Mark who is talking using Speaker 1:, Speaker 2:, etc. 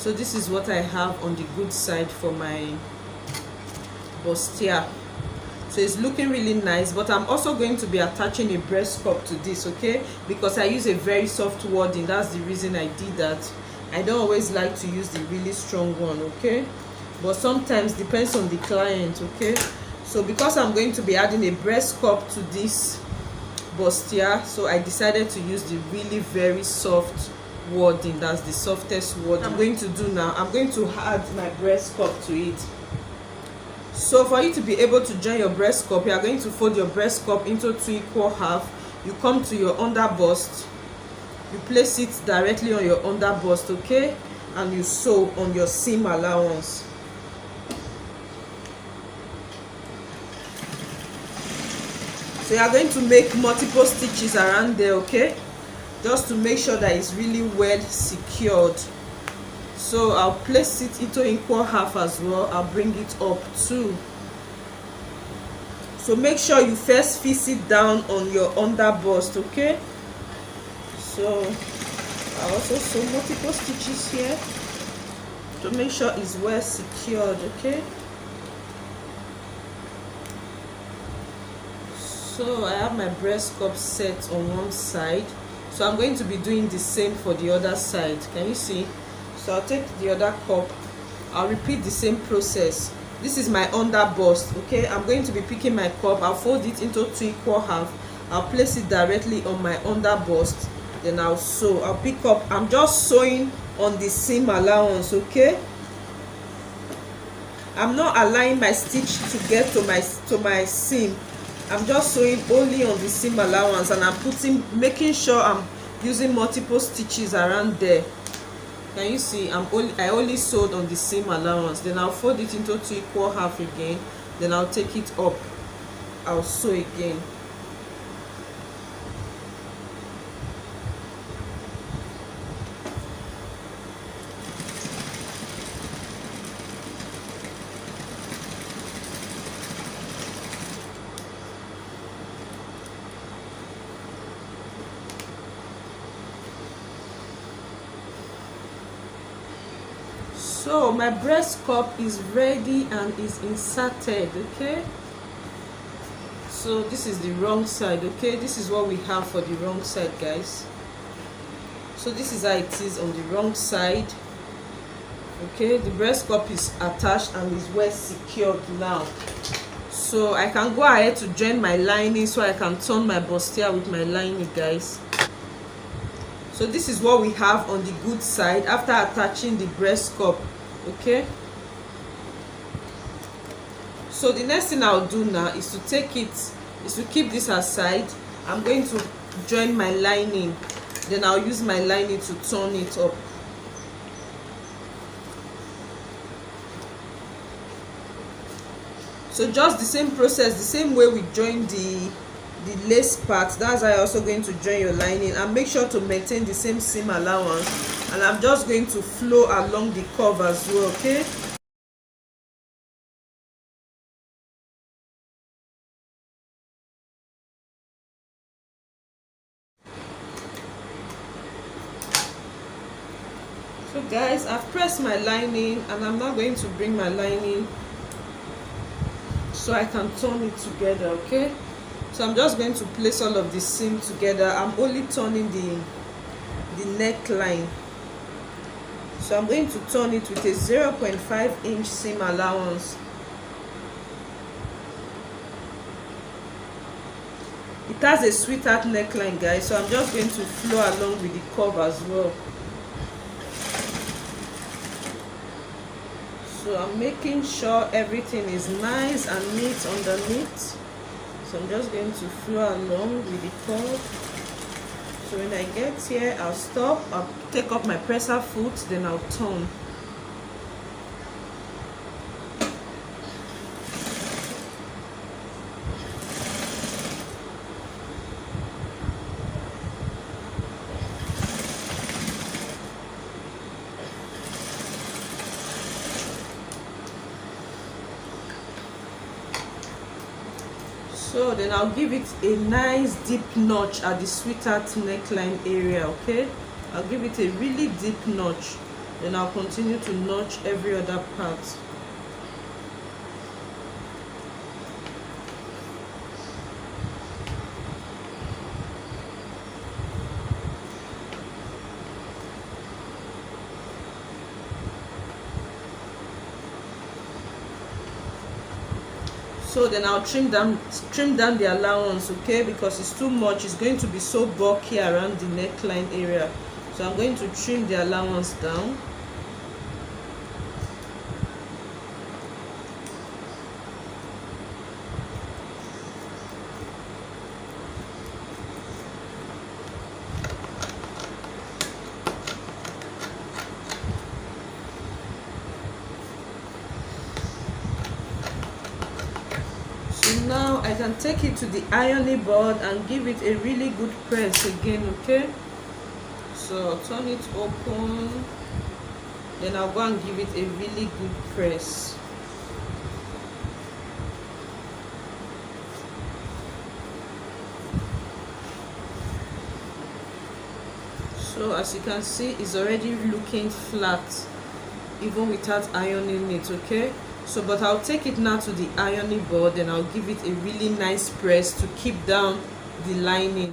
Speaker 1: So this is what I have on the good side for my bustier. So it's looking really nice, but I'm also going to be attaching a breast cup to this, okay, because I use a very soft wadding. That's the reason I did that. I don't always like to use the really strong one, okay, but sometimes depends on the client, okay. So because I'm going to be adding a breast cup to this bustier, so I decided to use the really very soft wadding. That's the softest wadding. I'm going to do now, I'm going to add my breast cup to it. So for you to be able to join your breast cup, you are going to fold your breast cup into 2 equal half. You come to your under bust, you place it directly on your under bust, okay, and you sew on your seam allowance. So you are going to make multiple stitches around there, okay, just to make sure that it's really well secured. So I'll place it into equal half as well. I'll bring it up too. So make sure you first fix it down on your under bust, okay. So I also sew multiple stitches here to make sure it's well secured, okay. So I have my breast cup set on one side, so I'm going to be doing the same for the other side. Can you see? So I'll take the other cup, I'll repeat the same process. This is my under bust, okay. I'm going to be picking my cup, I'll fold it into 2 equal half, I'll place it directly on my under bust, then I'll sew. I'll pick up, I'm just sewing on the seam allowance, okay. I'm not allowing my stitch to get to my seam. I'm just sewing only on the seam allowance, and I'm making sure I'm using multiple stitches around there. Can you see? I only sewed on the seam allowance. Then I'll fold it into 2 equal half again. Then I'll take it up. I'll sew again. So my breast cup is ready and is inserted, okay. So this is the wrong side, okay. This is what we have for the wrong side, guys. So this is how it is on the wrong side, okay. The breast cup is attached and is well secured now. So I can go ahead to join my lining, so I can turn my bustier with my lining, guys. So this is what we have on the good side after attaching the breast cup, okay. So the next thing I'll do now is to keep this aside. I'm going to join my lining, then I'll use my lining to turn it up. So just the same process, the same way we join the lace part, that's how you're also going to join your lining, and make sure to maintain the same seam allowance. And I'm just going to flow along the curve as well, okay. So guys, I've pressed my lining, and I'm now going to bring my lining so I can turn it together, okay. So I'm just going to place all of the seam together. I'm only turning the neckline. So I'm going to turn it with a 0.5 inch seam allowance. It has a sweetheart neckline, guys, so I'm just going to flow along with the curve as well. So I'm making sure everything is nice and neat underneath. So I'm just going to flow along with the curve. So when I get here, I'll stop, I'll take up my presser foot, then I'll turn. So then I'll give it a nice deep notch at the sweetheart neckline area, okay. I'll give it a really deep notch Then I'll continue to notch every other part. So then I'll trim down the allowance, okay, because it's too much. It's going to be so bulky around the neckline area, so I'm going to trim the allowance down. Now I can take it to the ironing board and give it a really good press again, okay. So I'll turn it open, then I'll go and give it a really good press. So as you can see, it's already looking flat even without ironing it, okay. So but I'll take it now to the ironing board and I'll give it a really nice press to keep down the lining.